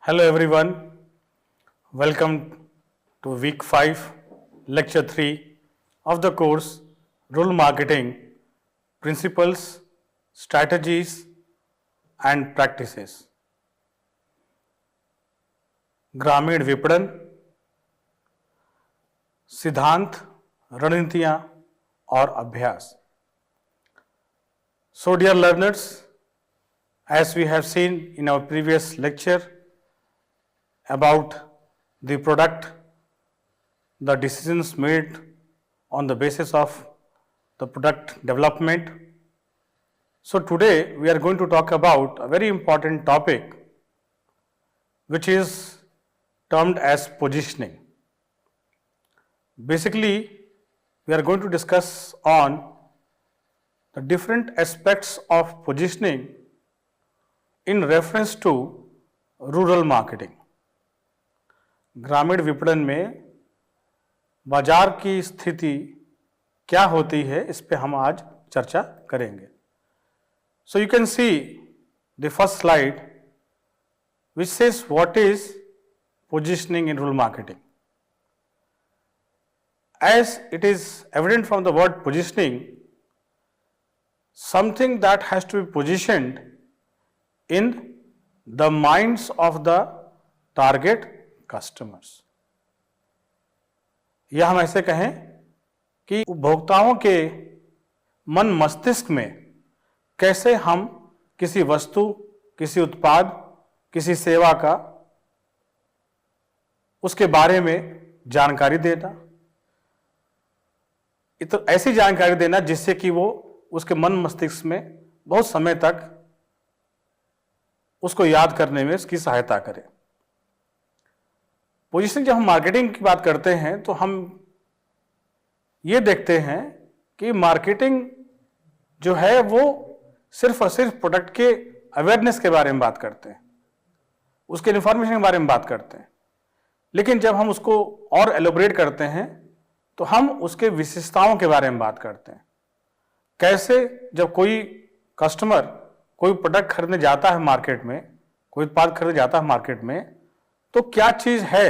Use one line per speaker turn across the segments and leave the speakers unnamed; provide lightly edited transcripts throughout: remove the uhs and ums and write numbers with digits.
Hello everyone, welcome to week 5, lecture 3 of the course Rural Marketing Principles, Strategies and Practices. ग्रामीण विपणन, सिद्धांत, रणनीतियां और अभ्यास. So dear learners, as we have seen in our previous lecture about the product, the decisions made on the basis of the product development. So today we are going to talk about a very important topic which is termed as positioning. Basically, we are going to discuss on the different aspects of positioning in reference to rural marketing. ग्रामीण विपणन में बाजार की स्थिति क्या होती है, इस पे हम आज चर्चा करेंगे. So you can see the first slide which says what is positioning in rural marketing. As it is evident from the word positioning, something that has to be positioned in the minds of the target customers. या हम ऐसे कहें कि उपभोक्ताओं के मन मस्तिष्क में कैसे हम किसी वस्तु, किसी उत्पाद, किसी सेवा का उसके बारे में जानकारी देना, तो ऐसी जानकारी देना जिससे कि वो उसके मन मस्तिष्क में बहुत समय तक उसको याद करने में उसकी सहायता करे. पोजीशनिंग, जब हम मार्केटिंग की बात करते हैं तो हम ये देखते हैं कि मार्केटिंग जो है वो सिर्फ और सिर्फ प्रोडक्ट के अवेयरनेस के बारे में बात करते हैं, उसके इन्फॉर्मेशन के बारे में बात करते हैं. लेकिन जब हम उसको और एलोबरेट करते हैं तो हम उसके विशेषताओं के बारे में बात करते हैं. कैसे जब कोई कस्टमर कोई प्रोडक्ट खरीदने जाता है मार्केट में, कोई उत्पाद खरीदने जाता है मार्केट में, तो क्या चीज है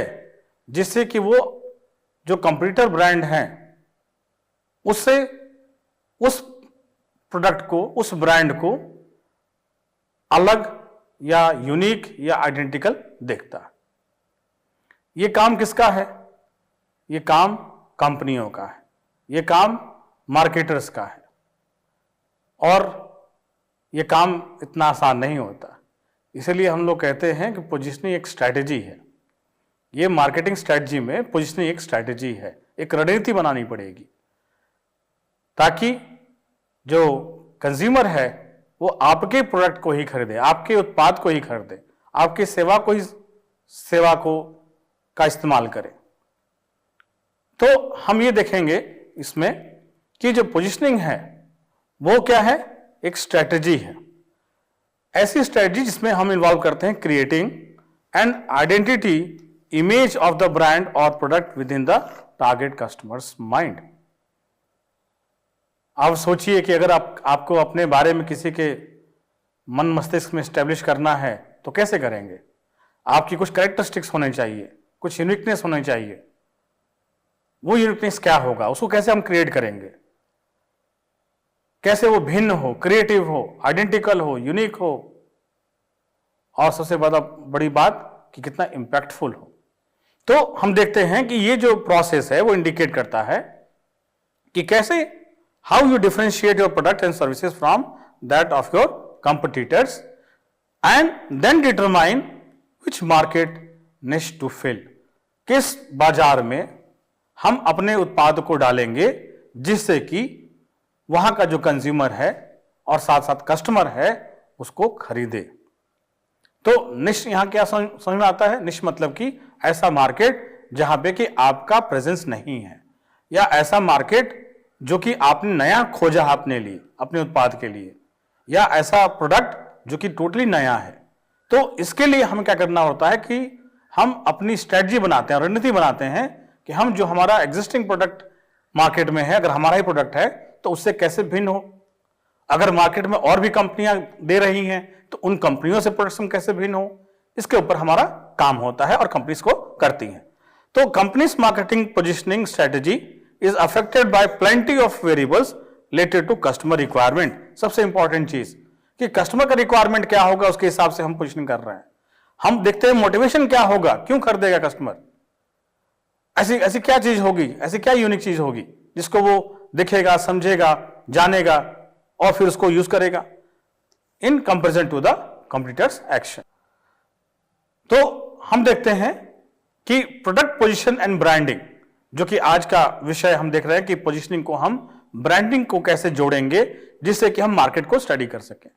जिससे कि वो जो कंपटीटर ब्रांड हैं उससे उस प्रोडक्ट को, उस ब्रांड को अलग या यूनिक या आइडेंटिकल देखता है. ये काम किसका है? ये काम कंपनियों का है, ये काम मार्केटर्स का है. और ये काम इतना आसान नहीं होता. इसलिए हम लोग कहते हैं कि पोजीशनिंग एक स्ट्रैटेजी है. ये मार्केटिंग स्ट्रैटेजी में पोजीशनिंग एक स्ट्रैटेजी है. एक रणनीति बनानी पड़ेगी ताकि जो कंज्यूमर है वो आपके प्रोडक्ट को ही खरीदे, आपके उत्पाद को ही खरीदे, आपकी सेवा को का इस्तेमाल करे. तो हम ये देखेंगे इसमें कि जो पोजीशनिंग है वो क्या है? एक स्ट्रैटेजी है. ऐसी स्ट्रैटेजी जिसमें हम इन्वॉल्व करते हैं creating and identity image of the brand और product within the target customers mind. आप सोचिए कि अगर आपको अपने बारे में किसी के मन मस्तिष्क में स्टैब्लिश करना है तो कैसे करेंगे? आपकी कुछ कैरेक्टरिस्टिक्स होने चाहिए, कुछ यूनिकनेस होने चाहिए. वो यूनिकनेस क्या होगा, उसको कैसे हम क्रिएट करेंगे, कैसे वो भिन्न हो, क्रिएटिव हो, आइडेंटिकल हो, यूनिक हो, और सबसे बड़ी बात कि कितना इंपैक्टफुल हो. तो हम देखते हैं कि ये जो प्रोसेस है वो इंडिकेट करता है कि कैसे how you differentiate your product and services from that of your competitors and then determine which market niche to fill. किस बाजार में हम अपने उत्पाद को डालेंगे जिससे कि वहां का जो कंज्यूमर है और साथ साथ कस्टमर है उसको खरीदे. तो निश यहां क्या समझ में आता है? निश मतलब कि ऐसा मार्केट जहां पे कि आपका प्रेजेंस नहीं है, या ऐसा मार्केट जो कि आपने नया खोजा अपने लिए, अपने उत्पाद के लिए, या ऐसा प्रोडक्ट जो कि टोटली नया है. तो इसके लिए हमें क्या करना होता है कि हम अपनी स्ट्रेटजी बनाते हैं, रणनीति बनाते हैं कि हम जो हमारा एग्जिस्टिंग प्रोडक्ट मार्केट में है, अगर हमारा ही प्रोडक्ट है तो उससे कैसे भिन्न हो. अगर मार्केट में और भी कंपनियां दे रही हैं तो उन कंपनियों से प्रोडक्ट कैसे भिन्न हो, इसके ऊपर हमारा काम होता है और कंपनीज को करती हैं। तो companies marketing positioning strategy is affected by plenty of variables related to customer requirement. सबसे इंपॉर्टेंट चीज कि कस्टमर का रिक्वायरमेंट क्या होगा, उसके हिसाब से हम पोजिशनिंग कर रहे हैं। हम देखते हैं मोटिवेशन क्या होगा, क्यों खरीदेगा कस्टमर, ऐसी ऐसी क्या चीज होगी, ऐसी क्या यूनिक चीज होगी जिसको वो दिखेगा, समझेगा, जानेगा और फिर उसको यूज करेगा in comparison to the competitors action. तो हम देखते हैं कि प्रोडक्ट पोजीशन एंड ब्रांडिंग, जो कि आज का विषय हम देख रहे हैं कि पोजीशनिंग को हम ब्रांडिंग को कैसे जोड़ेंगे जिससे कि हम मार्केट को स्टडी कर सकें।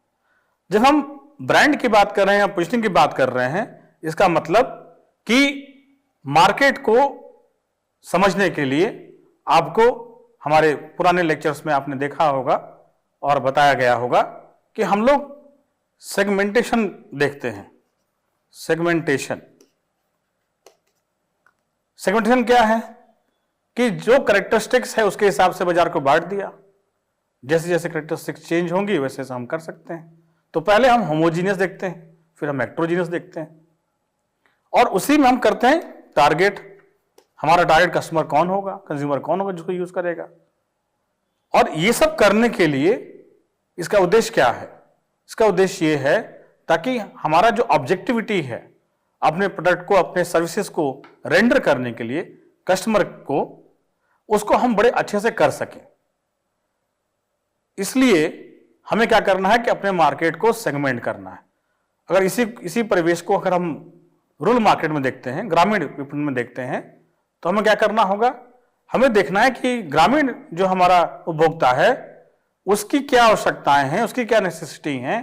जब हम ब्रांड की बात कर रहे हैं या पोजीशनिंग की बात कर रहे हैं, इसका मतलब कि मार्केट को समझने के लिए आपको हमारे पुराने लेक्चर्स में आपने देखा होगा और बताया गया होगा कि हम लोग सेगमेंटेशन देखते हैं। सेगमेंटेशन क्या है कि जो कैरेक्टरिस्टिक्स है उसके हिसाब से बाजार को बांट दिया, जैसे जैसे कैरेक्टरिस्टिक्स चेंज होंगी वैसे वैसे हम कर सकते हैं। तो पहले हम होमोजीनियस देखते हैं, फिर हम हेटेरोजीनियस देखते हैं और उसी में हम करते हैं टारगेट। हमारा टारगेट कस्टमर कौन होगा, कंज्यूमर कौन होगा जिसको यूज करेगा। और ये सब करने के लिए इसका उद्देश्य क्या है? इसका उद्देश्य ये है ताकि हमारा जो ऑब्जेक्टिविटी है अपने प्रोडक्ट को, अपने सर्विसेज को रेंडर करने के लिए कस्टमर को, उसको हम बड़े अच्छे से कर सकें। इसलिए हमें क्या करना है कि अपने मार्केट को सेगमेंट करना है। अगर इसी परिवेश को अगर हम रूरल मार्केट में देखते हैं, ग्रामीण विपणन में देखते हैं, तो हमें क्या करना होगा? हमें देखना है कि ग्रामीण जो हमारा उपभोक्ता है उसकी क्या आवश्यकताएं हैं, उसकी क्या नेसेसिटी हैं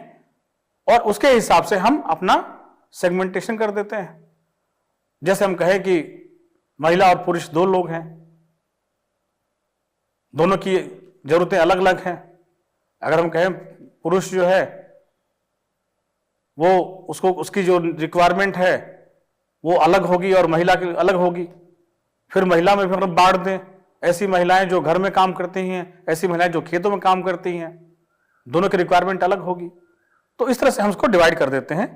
और उसके हिसाब से हम अपना सेगमेंटेशन कर देते हैं। जैसे हम कहें कि महिला और पुरुष दो लोग हैं, दोनों की जरूरतें अलग अलग हैं। अगर हम कहें पुरुष जो है वो उसकी जो रिक्वायरमेंट है वो अलग होगी और महिला की अलग होगी, फिर महिला में फिर बांट दें, ऐसी महिलाएं जो घर में काम करती हैं, ऐसी महिलाएं जो खेतों में काम करती हैं, दोनों की रिक्वायरमेंट अलग होगी। तो इस तरह से हम इसको डिवाइड कर देते हैं।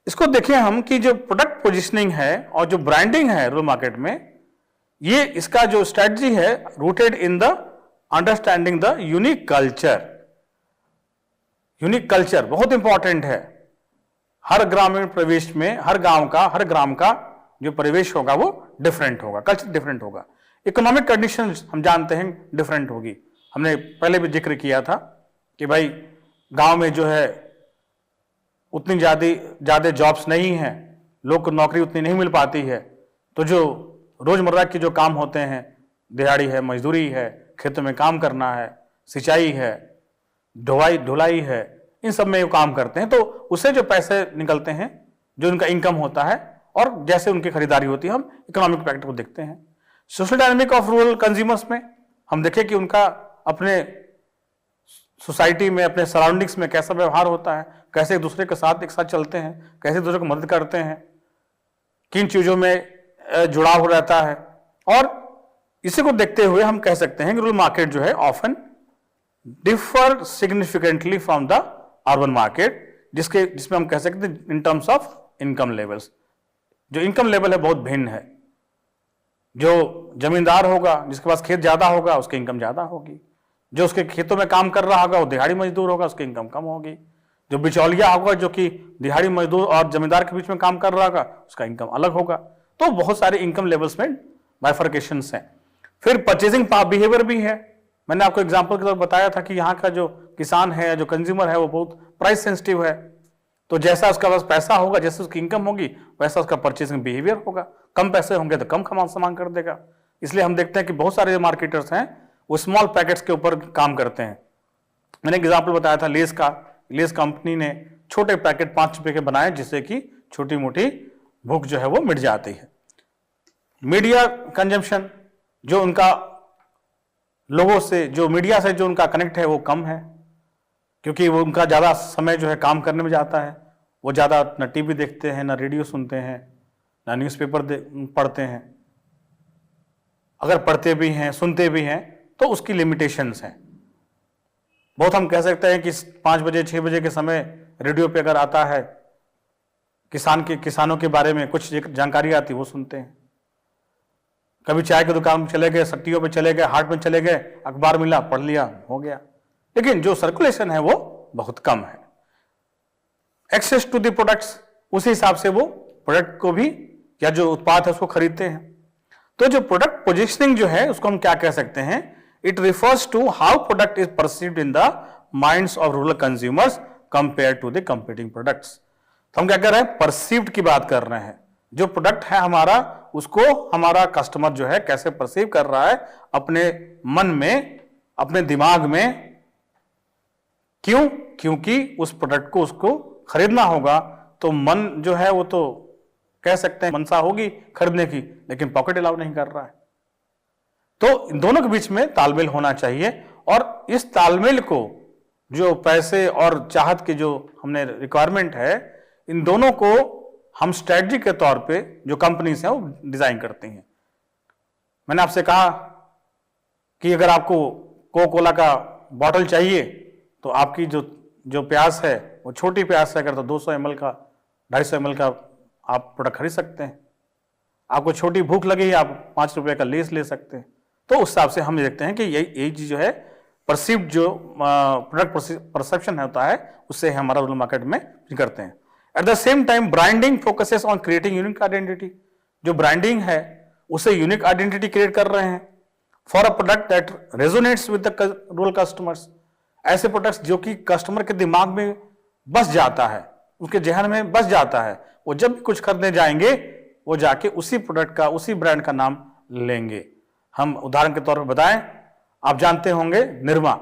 इसको देखें हम कि जो प्रोडक्ट पोजीशनिंग है और जो ब्रांडिंग है रूरल मार्केट में, ये इसका जो स्ट्रेटजी है rooted in the understanding the unique culture. Unique culture बहुत इंपॉर्टेंट है। हर ग्रामीण प्रदेश में, हर गांव का, हर ग्राम का जो परिवेश होगा वो डिफरेंट होगा, कल्चर डिफरेंट होगा। इकोनॉमिक कंडीशंस हम जानते हैं डिफरेंट होगी। हमने पहले भी जिक्र किया था कि भाई गांव में जो है उतनी ज़्यादा जॉब्स नहीं हैं, लोग को नौकरी उतनी नहीं मिल पाती है, तो जो रोजमर्रा के जो काम होते हैं, दिहाड़ी है, मजदूरी है, खेतों में काम करना है, सिंचाई है, ढुलाई है, इन सब में वो काम करते हैं। तो उससे जो पैसे निकलते हैं, जो उनका इनकम होता है और जैसे उनकी खरीदारी होती है, हम इकोनॉमिक फैक्टर को देखते हैं। Social dynamic of rural consumers में हम देखें कि उनका अपने सोसाइटी में, अपने सराउंडिंग्स में कैसा व्यवहार होता है, कैसे एक दूसरे के साथ एक साथ चलते हैं, कैसे एक दूसरे को मदद करते हैं, किन चीज़ों में जुड़ाव रहता है। और इसी को देखते हुए हम कह सकते हैं कि रूरल मार्केट जो है often differ significantly from the urban market, जिसमें हम कह सकते हैं in terms of income levels. जो इनकम लेवल है बहुत भिन्न है। जो जमींदार होगा, जिसके पास खेत ज्यादा होगा, उसकी इनकम ज्यादा होगी। जो उसके खेतों में काम कर रहा होगा वो दिहाड़ी मजदूर होगा, उसकी इनकम कम होगी। जो बिचौलिया होगा, जो कि दिहाड़ी मजदूर और जमींदार के बीच में काम कर रहा होगा, उसका इनकम अलग होगा। तो बहुत सारे इनकम लेवल्स में बाइफर्केशंस हैं। फिर परचेजिंग बिहेवियर भी है। मैंने आपको एग्जांपल के तौर बताया था कि यहाँ का जो किसान है, जो कंज्यूमर है, वो बहुत प्राइस सेंसिटिव है। तो जैसा उसका पास पैसा होगा, जैसे उसकी इनकम होगी, वैसा उसका परचेसिंग बिहेवियर होगा। कम पैसे होंगे तो कम सामान कर देगा। इसलिए हम देखते हैं कि बहुत सारे जो मार्केटर्स हैं वो स्मॉल पैकेट्स के ऊपर काम करते हैं। मैंने एग्जाम्पल बताया था लेस का। लेस कंपनी ने छोटे पैकेट 5 रुपए के बनाए, जिससे कि छोटी मोटी भूख जो है वो मिट जाती है। मीडिया कंजम्पशन, जो उनका लोगों से, जो मीडिया से जो उनका कनेक्ट है वो कम है, क्योंकि वो उनका ज़्यादा समय जो है काम करने में जाता है। वो ज़्यादा ना टीवी देखते हैं, ना रेडियो सुनते हैं, ना न्यूज़पेपर पढ़ते हैं। अगर पढ़ते भी हैं, सुनते भी हैं, तो उसकी लिमिटेशंस हैं। बहुत हम कह सकते हैं कि 5 बजे 6 बजे के समय रेडियो पे अगर आता है किसानों के बारे में कुछ जानकारी आती वो सुनते हैं। कभी चाय की दुकान में चले गए, सट्टियों पे चले गए, हाट में चले गए, अखबार मिला, पढ़ लिया, हो गया। लेकिन जो सर्कुलेशन है वो बहुत कम है। एक्सेस टू द प्रोडक्ट्स, उसी हिसाब से वो प्रोडक्ट को भी या जो उत्पाद है उसको खरीदते हैं। तो जो प्रोडक्ट पोजिशनिंग जो है उसको हम क्या कह सकते हैं? It refers to how product is perceived in the minds of rural consumers compare to the competing products. तो हम क्या कर रहे हैं? परसीव्ड की बात कर रहे हैं। जो प्रोडक्ट है हमारा, उसको हमारा कस्टमर जो है कैसे परसीव कर रहा है अपने मन में, अपने दिमाग में। क्यों? क्योंकि उस प्रोडक्ट को उसको खरीदना होगा, तो मन जो है वो तो कह सकते हैं मनसा होगी खरीदने की, लेकिन पॉकेट अलाउ नहीं कर रहा है। तो इन दोनों के बीच में तालमेल होना चाहिए, और इस तालमेल को जो पैसे और चाहत की जो हमने रिक्वायरमेंट है, इन दोनों को हम स्ट्रेटजी के तौर पे जो कंपनीज हैं वो डिजाइन करती हैं। मैंने आपसे कहा कि अगर आपको कोका कोला का बॉटल चाहिए तो आपकी जो प्यास है वो छोटी प्यास है, अगर तो 200 ml का, 250 ml का आप प्रोडक्ट खरीद सकते हैं। आपको छोटी भूख लगी, आप 5 रुपए का लेस ले सकते हैं। तो उस हिसाब से हम देखते हैं कि यही चीज जो है परसीव्ड जो प्रोडक्ट परसेप्शन होता है, उससे हमारा रूरल मार्केट में करते हैं। At the same time branding focuses on creating unique identity. जो ब्रांडिंग है उसे यूनिक आइडेंटिटी क्रिएट कर रहे हैं for a product that resonates with the rural customers. ऐसे प्रोडक्ट्स जो कि कस्टमर के दिमाग में बस जाता है, उसके जहन में बस जाता है, वो जब भी कुछ खरीदने जाएंगे वो जाके उसी प्रोडक्ट का, उसी ब्रांड का नाम लेंगे। हम उदाहरण के तौर पर बताएं, आप जानते होंगे निरमा।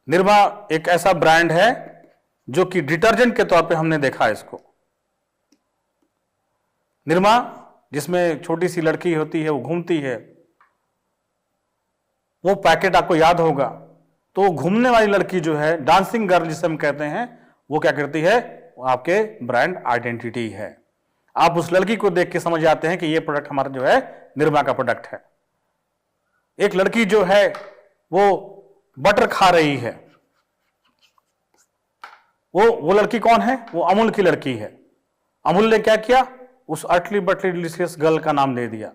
निरमा एक ऐसा ब्रांड है जो कि डिटर्जेंट के तौर पे हमने देखा है इसको। निरमा, जिसमें छोटी सी लड़की होती है, वो घूमती है, वो पैकेट आपको याद होगा। तो घूमने वाली लड़की जो है, डांसिंग गर्ल जिसे हम कहते हैं, वो क्या करती है? वो आपके ब्रांड आइडेंटिटी है। आप उस लड़की को देख के समझ जाते हैं कि ये प्रोडक्ट हमारा जो है निरमा का प्रोडक्ट है। एक लड़की जो है वो बटर खा रही है, वो लड़की कौन है? वो अमूल की लड़की है। अमूल ने क्या किया? उस अटली बटली डिलीशियस गर्ल का नाम दे दिया।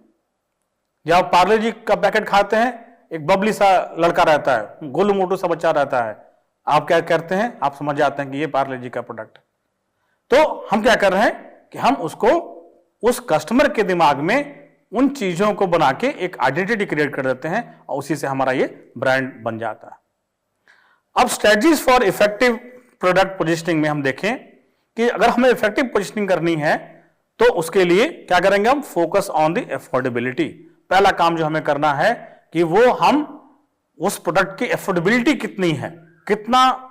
जब आप पार्ले जी का पैकेट खाते हैं, एक बबली सा लड़का रहता है, गोलू मोटू सा बच्चा रहता है, आप क्या करते हैं? आप समझ जाते हैं कि ये पार्ले जी का प्रोडक्ट है। तो हम क्या कर रहे हैं कि हम उसको उस कस्टमर के दिमाग में उन चीजों को बना के एक आइडेंटिटी क्रिएट कर देते हैं, और उसी से हमारा ये ब्रांड बन जाता है। अब strategies for effective product positioning में हम देखें कि अगर हमें इफेक्टिव पोजिशनिंग करनी है तो उसके लिए क्या करेंगे? हम फोकस ऑन द अफोर्डेबिलिटी। पहला काम जो हमें करना है कि वो हम उस प्रोडक्ट की अफोर्डेबिलिटी कितनी है, कितना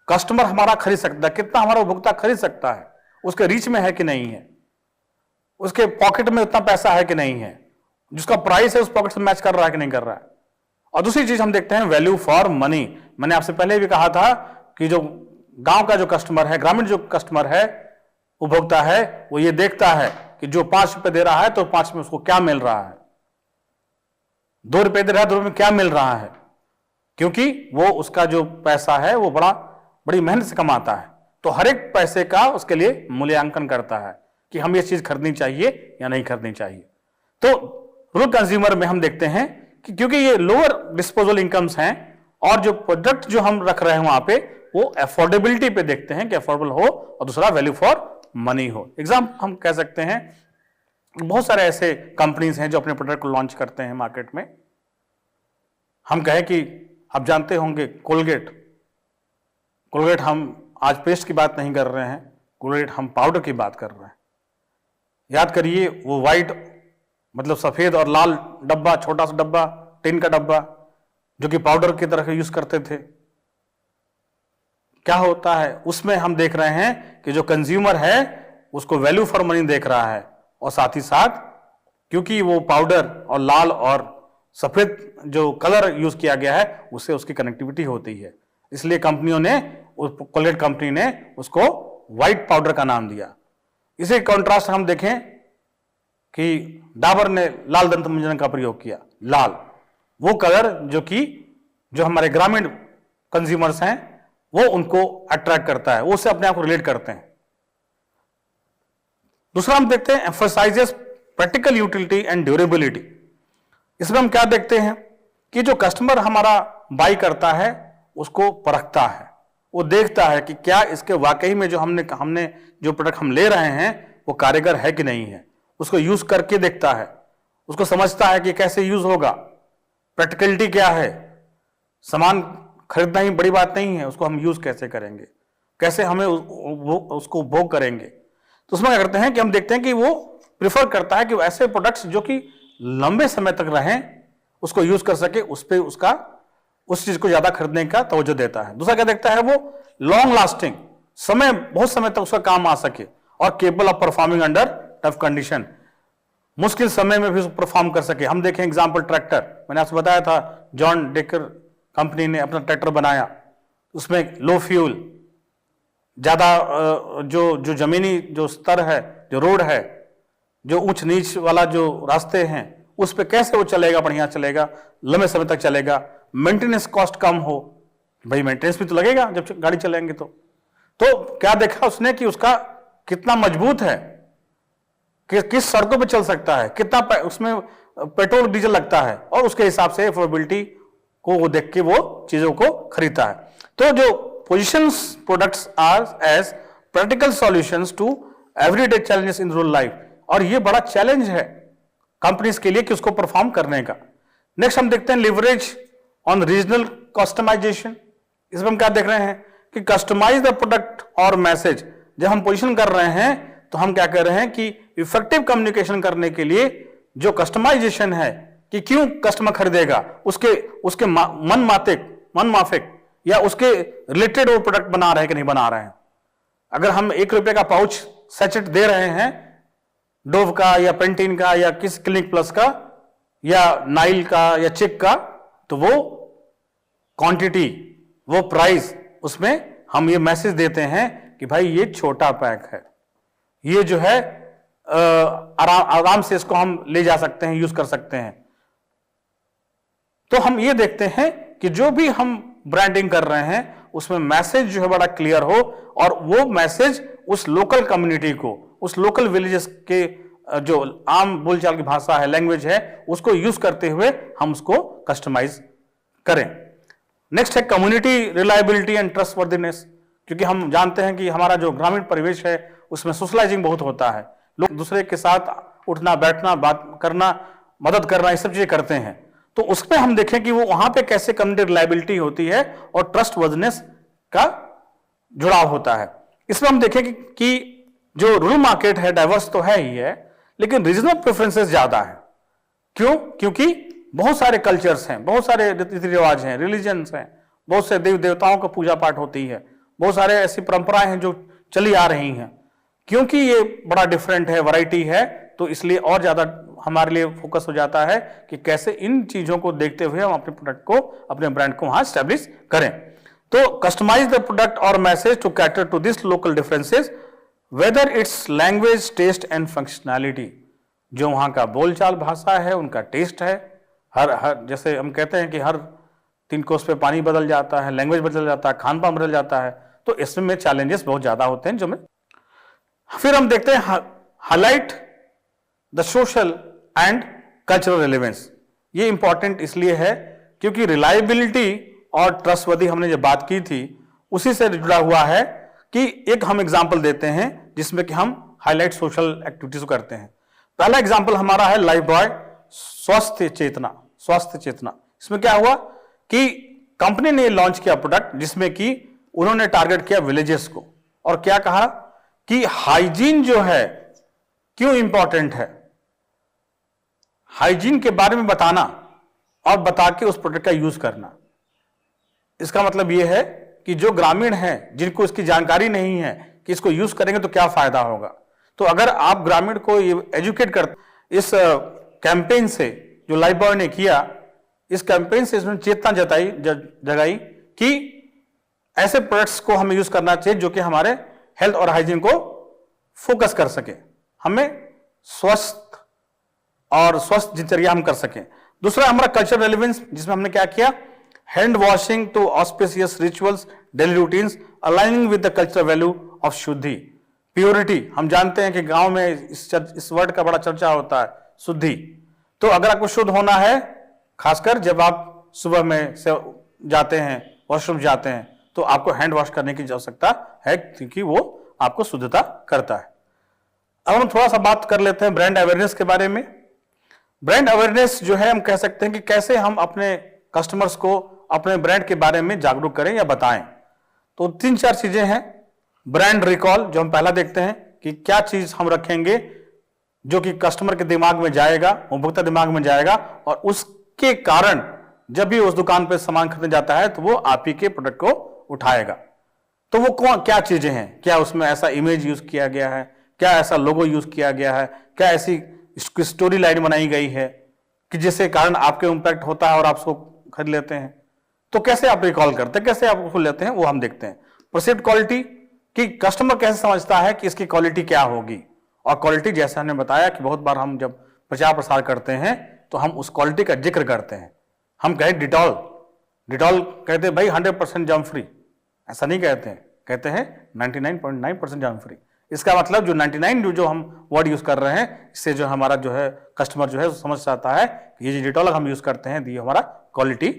कस्टमर हमारा खरीद सकता है, कितना हमारा उपभोक्ता खरीद सकता है, उसके रीच में है कि नहीं है, उसके पॉकेट में उतना पैसा है कि नहीं है, जिसका प्राइस है उस पॉकेट से मैच कर रहा है कि नहीं कर रहा है। और दूसरी चीज हम देखते हैं वैल्यू फॉर मनी। मैंने आपसे पहले भी कहा था कि जो गांव का जो कस्टमर है, ग्रामीण जो कस्टमर है, उपभोक्ता है, वो ये देखता है कि जो 5 रुपए दे रहा है तो 5 में उसको क्या मिल रहा है, 2 रुपए दे रहा है 2 रुपए में क्या मिल रहा है, क्योंकि वो उसका जो पैसा है वो बड़ी मेहनत से कमाता है। तो हर एक पैसे का उसके लिए मूल्यांकन करता है कि हम ये चीज खरीदनी चाहिए या नहीं खरीदनी चाहिए। तो रूरल कंज्यूमर में हम देखते हैं कि क्योंकि ये लोअर डिस्पोजल इनकम्स हैं, और जो प्रोडक्ट जो हम रख रहे हैं वहां पे वो अफोर्डेबिलिटी पे देखते हैं कि अफोर्डेबल हो, और दूसरा वैल्यू फॉर मनी हो। एग्जाम्पल हम कह सकते हैं बहुत सारे ऐसे कंपनीज हैं जो अपने प्रोडक्ट को लॉन्च करते हैं मार्केट में। हम कहें कि आप जानते होंगे कोलगेट, हम आज पेस्ट की बात नहीं कर रहे हैं, कोलगेट हम पाउडर की बात कर रहे हैं। याद करिए वो व्हाइट मतलब सफेद और लाल डब्बा, छोटा सा डब्बा, टिन का डब्बा, जो कि पाउडर की तरह यूज करते थे। क्या होता है उसमें? हम देख रहे हैं कि जो कंज्यूमर है उसको वैल्यू फॉर मनी देख रहा है, और साथ ही साथ क्योंकि वो पाउडर और लाल और सफेद जो कलर यूज किया गया है उससे उसकी कनेक्टिविटी होती है, इसलिए कंपनियों ने, कोलगेट कंपनी ने उसको व्हाइट पाउडर का नाम दिया। इसे कॉन्ट्रास्ट हम देखें कि डाबर ने लाल दंत मंजन का प्रयोग किया। लाल वो कलर जो हमारे ग्रामीण कंज्यूमर्स हैं वो उनको अट्रैक्ट करता है, वो उससे अपने आप को रिलेट करते हैं। दूसरा हम देखते हैं emphasises practical utility and durability. इसमें हम क्या देखते हैं कि जो कस्टमर हमारा बाई करता है उसको परखता है, वो देखता है कि क्या इसके वाकई में जो हमने जो प्रोडक्ट हम ले रहे हैं वो कारगर है कि नहीं है, उसको यूज करके देखता है, उसको समझता है कि कैसे यूज होगा, प्रैक्टिकलिटी क्या है। सामान खरीदना ही बड़ी बात नहीं है, उसको हम यूज कैसे करेंगे, कैसे हमें उसको उपभोग करेंगे। तो उसमें क्या करते हैं कि हम देखते हैं कि वो प्रिफर करता है कि वो ऐसे प्रोडक्ट्स जो कि लंबे समय तक रहें, उसको यूज कर सके, उस पर उस चीज को ज्यादा खरीदने का तवज्जो देता है। दूसरा क्या देखता है, वो लॉन्ग लास्टिंग, बहुत समय तक उसका काम आ सके और capable of performing under tough condition, मुश्किल समय में भी परफॉर्म कर सके। हम देखें एग्जांपल ट्रैक्टर, मैंने आपसे बताया था जॉन डेकर कंपनी ने अपना ट्रैक्टर बनाया, उसमें लो फ्यूल, ज्यादा जो जमीनी जो स्तर है, जो रोड है, जो ऊंच नीच वाला जो रास्ते हैं, उस पे कैसे वो चलेगा, बढ़िया चलेगा, लंबे समय तक चलेगा, मेंटेनेंस कॉस्ट कम हो। भाई मेंटेनेंस भी तो लगेगा जब गाड़ी चलेंगे। तो क्या देखा उसने कि उसका कितना मजबूत है, किस सड़कों पे चल सकता है, कितना उसमें पेट्रोल डीजल लगता है, और उसके हिसाब से अफोर्डेबिलिटी को वो देख के वो चीजों को खरीदता है। तो जो positions products are as practical solutions to everyday challenges in rural life, और ये बड़ा चैलेंज है कंपनीज के लिए कि उसको परफॉर्म करने का। नेक्स्ट हम देखते हैं लिवरेज ऑन रीजनल कस्टमाइजेशन। इसमें हम क्या देख रहे हैं कि कस्टमाइज द प्रोडक्ट और मैसेज। जब हम पोजीशन कर रहे हैं तो हम क्या कर रहे हैं कि इफेक्टिव कम्युनिकेशन करने के लिए जो कस्टमाइजेशन है कि क्यों कस्टमर खरीदेगा, उसके मन माफिक या उसके रिलेटेड वो प्रोडक्ट बना रहे हैं कि नहीं बना रहे हैं। अगर हम ₹1 का पाउच सैचेट दे रहे हैं डोव का या पेंटीन का या किस क्लिनिक प्लस का या नाइल का या चिक का, तो वो क्वांटिटी, वो प्राइस, उसमें हम ये मैसेज देते हैं कि भाई ये छोटा पैक है, ये जो है आराम से इसको हम ले जा सकते हैं, यूज कर सकते हैं। तो हम ये देखते हैं कि जो भी हम ब्रांडिंग कर रहे हैं उसमें मैसेज जो है बड़ा क्लियर हो, और वो मैसेज उस लोकल कम्युनिटी को, उस लोकल विलेजेस के जो आम बोलचाल की भाषा है, लैंग्वेज है, उसको यूज करते हुए हम उसको कस्टमाइज करें। नेक्स्ट है कम्युनिटी रिलायबिलिटी एंड ट्रस्टवर्दीनेस, क्योंकि हम जानते हैं कि हमारा जो ग्रामीण परिवेश है उसमें सोशलाइजिंग बहुत होता है, लोग दूसरे के साथ उठना बैठना, बात करना, मदद करना, ये सब चीजें करते हैं। तो उसमें हम देखें कि वो वहां पे कैसे कम्युनिटी रिलायबिलिटी होती है और ट्रस्टवर्दीनेस का जुड़ाव होता है। इसमें हम देखें कि जो रूरल मार्केट है डाइवर्स तो है ही है, लेकिन रीजनल प्रेफरेंसेस ज्यादा है। क्यों? क्योंकि बहुत सारे कल्चर्स हैं, बहुत सारे रीति रिवाज हैं, रिलीजन्स हैं, बहुत से देव देवताओं का पूजा पाठ होती है, बहुत सारे ऐसी परंपराएं हैं जो चली आ रही हैं। क्योंकि ये बड़ा डिफरेंट है, वैरायटी है, तो इसलिए और ज्यादा हमारे लिए फोकस हो जाता है कि कैसे इन चीजों को देखते हुए हम अपने प्रोडक्ट को, अपने ब्रांड को वहां एस्टेब्लिश करें। तो कस्टमाइज द प्रोडक्ट और message to cater to this local differences whether it's language, taste and functionality. जो वहां का बोलचाल भाषा है, उनका टेस्ट है, हर जैसे हम कहते हैं कि हर 3 कोस पे पानी बदल जाता है, लैंग्वेज बदल जाता है, खान पान बदल जाता है, तो इसमें चैलेंजेस बहुत ज्यादा होते हैं। जो में फिर हम देखते हैं highlight the social and cultural relevance. ये इंपॉर्टेंट इसलिए है क्योंकि रिलायबिलिटी और ट्रस्टवर्दी हमने जो बात की थी उसी से जुड़ा हुआ है कि एक हम एग्जांपल देते हैं जिसमें कि हम हाईलाइट सोशल एक्टिविटीज करते हैं। पहला एग्जांपल हमारा है लाइफ बॉय स्वास्थ्य चेतना। इसमें क्या हुआ कि कंपनी ने लॉन्च किया प्रोडक्ट जिसमें कि उन्होंने टारगेट किया विलेजेस को, और क्या कहा कि हाइजीन जो है क्यों इंपॉर्टेंट है, हाइजीन के बारे में बताना और बता के उस प्रोडक्ट का यूज करना। इसका मतलब यह है कि जो ग्रामीण हैं जिनको इसकी जानकारी नहीं है कि इसको यूज करेंगे तो क्या फायदा होगा, तो अगर आप ग्रामीण को एजुकेट कर, इस कैंपेन से जो लाइफ बॉय ने किया, इस कैंपेन से इसमें चेतना जगाई कि ऐसे प्रोडक्ट्स को हमें यूज करना चाहिए जो कि हमारे हेल्थ और हाइजीन को फोकस कर सके, हमें स्वस्थ दिनचर्या हम कर सकें। दूसरा हमारा कल्चर रेलेवेंस, जिसमें हमने क्या किया, hand washing to auspicious rituals, daily routines aligning with the cultural value of shuddhi, purity, हम जानते हैं कि गांव में इस वर्ड का बड़ा चर्चा होता है, शुद्धि। तो अगर आपको शुद्ध होना है, खासकर जब आप सुबह में से जाते हैं, वॉशरूम जाते हैं, तो आपको हैंड वॉश करने की आवश्यकता है, क्योंकि वो आपको शुद्धता करता है। अब हम थोड़ा सा बात कर लेते हैं ब्रांड अवेयरनेस के बारे में। ब्रांड अवेयरनेस जो है, हम कह सकते हैं कि कैसे हम अपने कस्टमर्स को अपने ब्रांड के बारे में जागरूक करें या बताएं। तो 3-4 चीजें हैं। ब्रांड रिकॉल, जो हम पहला देखते हैं कि क्या चीज हम रखेंगे जो कि कस्टमर के दिमाग में जाएगा, उपभोक्ता दिमाग में जाएगा, और उसके कारण जब भी उस दुकान पर सामान खरीदने जाता है तो वो आप ही के प्रोडक्ट को उठाएगा। तो वो क्या चीजें हैं? क्या उसमें ऐसा इमेज यूज किया गया है, क्या ऐसा लोगो यूज किया गया है, क्या ऐसी स्टोरी लाइन बनाई गई है कि जिससे कारण आपके इंपैक्ट होता है और आप उसको खरीद लेते हैं। तो कैसे आप रिकॉल करते हैं, कैसे आप उसको लेते हैं, वो हम देखते हैं। परसीव्ड क्वालिटी, कि कस्टमर कैसे समझता है कि इसकी क्वालिटी क्या होगी। और क्वालिटी, जैसा हमने बताया कि बहुत बार हम जब प्रचार प्रसार करते हैं तो हम उस क्वालिटी का जिक्र करते हैं। हम कहें डिटॉल कहते हैं भाई 100% जर्म फ्री, ऐसा नहीं कहते हैं, कहते हैं 99.9% जर्म फ्री। इसका मतलब जो 99 जो हम वर्ड यूज कर रहे हैं, इससे जो हमारा जो है कस्टमर जो है समझ जाता है कि ये जो डिटॉल हम यूज करते हैं, ये हमारा क्वालिटी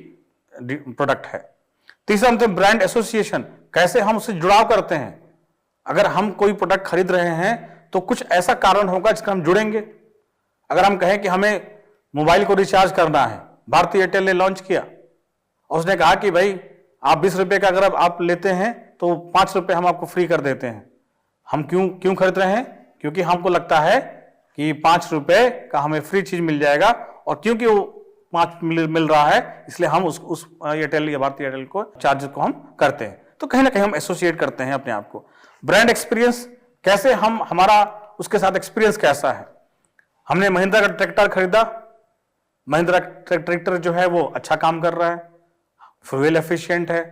प्रोडक्ट है। तीसरा हम ब्रांड एसोसिएशन, कैसे हम उससे जुड़ाव करते हैं। अगर हम कोई प्रोडक्ट खरीद रहे हैं तो कुछ ऐसा कारण होगा जिसका हम जुड़ेंगे। अगर हम कहें कि हमें मोबाइल को रिचार्ज करना है, भारतीय एयरटेल ने लॉन्च किया, और उसने कहा कि भाई आप 20 रुपए का अगर आप लेते हैं तो 5 रुपए हम आपको फ्री कर देते हैं। हम क्यों खरीद रहे हैं? क्योंकि हमको लगता है कि 5 रुपए का हमें फ्री चीज मिल जाएगा, और क्योंकि वो 5 मिल रहा है, इसलिए हम उस एयरटेल या भारतीय एयरटेल को चार्ज को हम करते हैं। तो कहीं ना कहीं हम एसोसिएट करते हैं अपने आप को। ब्रांड एक्सपीरियंस, कैसे हमारा उसके साथ एक्सपीरियंस कैसा है। हमने महिंद्रा का ट्रैक्टर खरीदा, महिंद्रा ट्रैक्टर जो है वो अच्छा काम कर रहा है, फ्यूल एफिशिएंट है,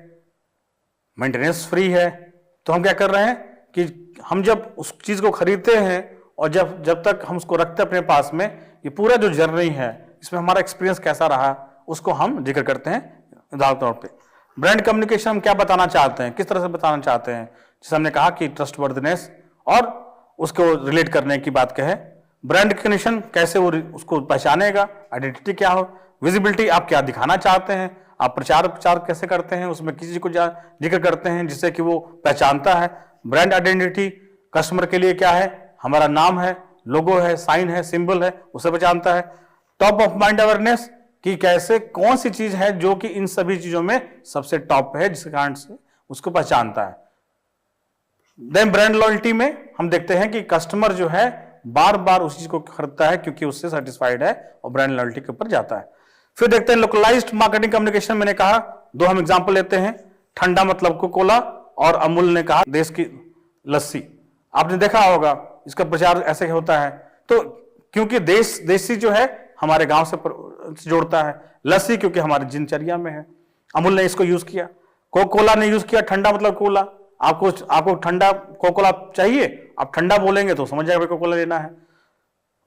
मेंटेनेंस फ्री है। तो हम क्या कर रहे हैं कि हम जब उस चीज को खरीदते हैं और जब तक हम उसको रखते हैं अपने पास में, ये पूरा जो जर्नी है इसमें हमारा एक्सपीरियंस कैसा रहा, उसको हम जिक्र करते हैं उदाहरण तौर पे। ब्रांड कम्युनिकेशन, हम क्या बताना चाहते हैं, किस तरह से बताना चाहते हैं, जैसे हमने कहा कि ट्रस्टवर्दीनेस और उसको रिलेट करने की बात कहे। ब्रांड रिकग्निशन, कैसे वो उसको पहचानेगा, आइडेंटिटी क्या हो। विजिबिलिटी, आप क्या दिखाना चाहते हैं, आप प्रचार कैसे करते हैं, उसमें किसी चीज को जिक्र करते हैं जिससे कि वो पहचानता है। ब्रांड आइडेंटिटी, कस्टमर के लिए क्या है, हमारा नाम है, लोगो है, साइन है, सिंबल है, उसे पहचानता है। टॉप ऑफ माइंड अवेयरनेस, कि कैसे कौन सी चीज है जो कि इन सभी चीजों में सबसे टॉप है, जिसके कारण से उसको पहचानता है। देन ब्रांड लॉयल्टी में हम देखते हैं कि कस्टमर जो है बार बार उस चीज को खरीदता है क्योंकि उससे सेटिस्फाइड है और ब्रांड लॉयल्टी के ऊपर जाता है। फिर देखते हैं लोकलाइज्ड मार्केटिंग कम्युनिकेशन। मैंने कहा 2 हम एग्जांपल लेते हैं, ठंडा मतलब कोकोला, और अमूल ने कहा देश की लस्सी। आपने देखा होगा इसका प्रचार ऐसे होता है। तो क्योंकि देसी जो है हमारे गांव से जोड़ता है, लस्सी क्योंकि हमारी दिनचर्या में है, अमूल ने इसको यूज किया। कोकोला ने यूज किया ठंडा मतलब कोला। आपको ठंडा कोकोला चाहिए, आप ठंडा बोलेंगे तो समझ जाएगा कोकोला लेना है।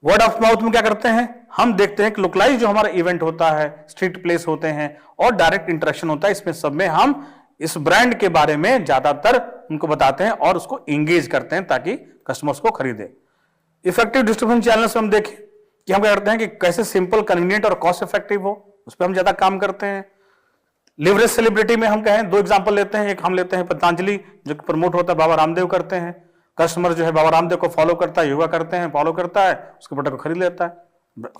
वर्ड ऑफ माउथ में क्या करते हैं, हम देखते हैं कि लोकलाइज जो हमारा इवेंट होता है, स्ट्रीट प्लेस होते हैं और डायरेक्ट इंटरेक्शन होता है, इसमें सब में हम इस ब्रांड के बारे में ज्यादातर उनको बताते हैं और उसको एंगेज करते हैं ताकि कस्टमर्स को खरीदे। इफेक्टिव डिस्ट्रीब्यूशन चैनल से हम देखें कि हम क्या करते हैं कि कैसे सिंपल, कन्वीनियंट और कॉस्ट इफेक्टिव हो, उस पर हम ज्यादा काम करते हैं। लिवरेज सेलिब्रिटी में हम कहें 2 एग्जांपल लेते हैं। एक हम लेते हैं पतंजलि, जो प्रमोट होता है, बाबा रामदेव करते हैं। कस्टमर जो है बाबा रामदेव को फॉलो करता है, योगा करते हैं, फॉलो करता है, उसके प्रोडक्ट को खरीद लेता है,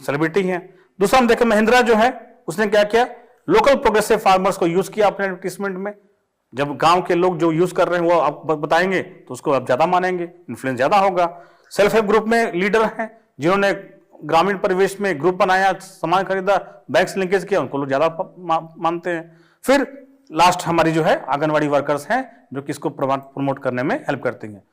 सेलिब्रिटी है। दूसरा हम देखें महिंद्रा जो है, उसने क्या किया, लोकल प्रोग्रेसिव फार्मर्स को यूज किया अपने एडवर्टीजमेंट में। जब गांव के लोग जो यूज कर रहे हैं वो आप बताएंगे तो उसको आप ज्यादा मानेंगे, इन्फ्लुएंस ज्यादा होगा। सेल्फ हेल्प ग्रुप में लीडर हैं जिन्होंने ग्रामीण परिवेश में ग्रुप बनाया, सामान खरीदा, बैंक से लिंकेज किया, उनको लोग ज्यादा मानते हैं। फिर लास्ट हमारी जो है आंगनवाड़ी वर्कर्स हैं जो कि इसको प्रमोट करने में हेल्प करती हैं।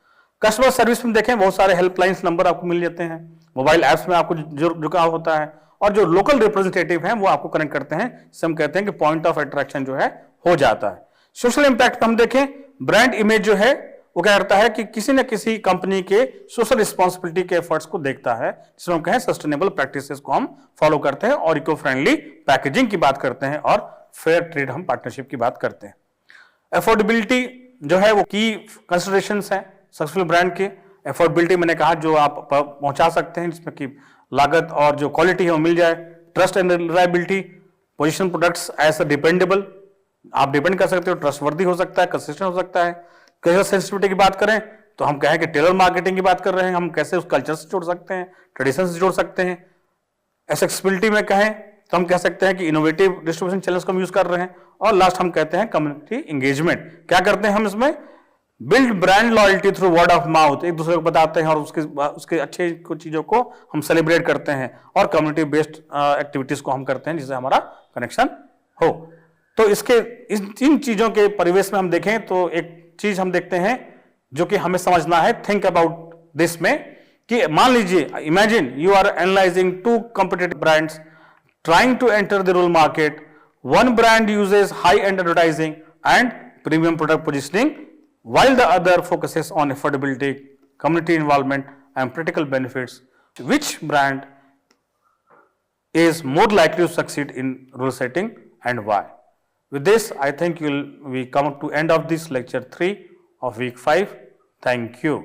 कस्टमर सर्विस में देखें बहुत सारे हेल्पलाइंस नंबर आपको मिल जाते हैं, मोबाइल ऐप्स में आपको जुड़ाव होता है, और जो लोकल रिप्रेजेंटेटिव हैं वो आपको कनेक्ट करते हैं, जिसे हम कहते हैं कि पॉइंट ऑफ अट्रैक्शन जो है हो जाता है। सोशल इंपैक्ट हम देखें, ब्रांड इमेज जो है वो क्या करता है कि किसी न किसी कंपनी के सोशल रिस्पॉन्सिबिलिटी के एफर्ट्स को देखता है, जिसमें हम कहें सस्टेनेबल प्रैक्टिसेस को हम फॉलो करते हैं और इको फ्रेंडली पैकेजिंग की बात करते हैं और फेयर ट्रेड हम पार्टनरशिप की बात करते हैं। अफोर्डेबिलिटी जो है वो की कंसिडरेशंस हैं सक्सेसफुल ब्रांड के। अफोर्डेबिलिटी मैंने कहा जो आप पहुंचा सकते हैं, जिसमें कि लागत और जो क्वालिटी है वो मिल जाए। Trust and reliability, position products as dependable, आप डिपेंड कर सकते हो, ट्रस्टवर्दी हो सकता है, कंसिस्टेंट हो सकता है। कल्चरल सेंसिटिविटी की बात करें तो हम कहें कि टेलर मार्केटिंग की बात कर रहे हैं, हम कैसे उस कल्चर से जोड़ सकते हैं, ट्रेडिशन से जोड़ सकते हैं। एक्सेसिबिलिटी में कहें तो हम कह सकते हैं कि इनोवेटिव डिस्ट्रीब्यूशन चैनल्स को हम यूज कर रहे हैं। और लास्ट हम कहते हैं कम्युनिटी एंगेजमेंट। क्या करते हैं हम इसमें? Build brand loyalty through word of mouth, एक दूसरे को बताते हैं और उसके अच्छे कुछ चीजों को हम सेलिब्रेट करते हैं, और कम्युनिटी बेस्ड एक्टिविटीज को हम करते हैं जिससे हमारा कनेक्शन हो। तो इन चीजों के परिवेश में हम देखें तो एक चीज हम देखते हैं जो कि हमें समझना है, थिंक अबाउट दिस में, कि मान लीजिए, imagine you are analysing two competitive brands trying to enter the rural market. One brand uses high-end advertising and premium product positioning, while the other focuses on affordability, community involvement, and practical benefits. Which brand is more likely to succeed in rural setting and why? With this, I think we come to end of this lecture 3 of week 5. Thank you.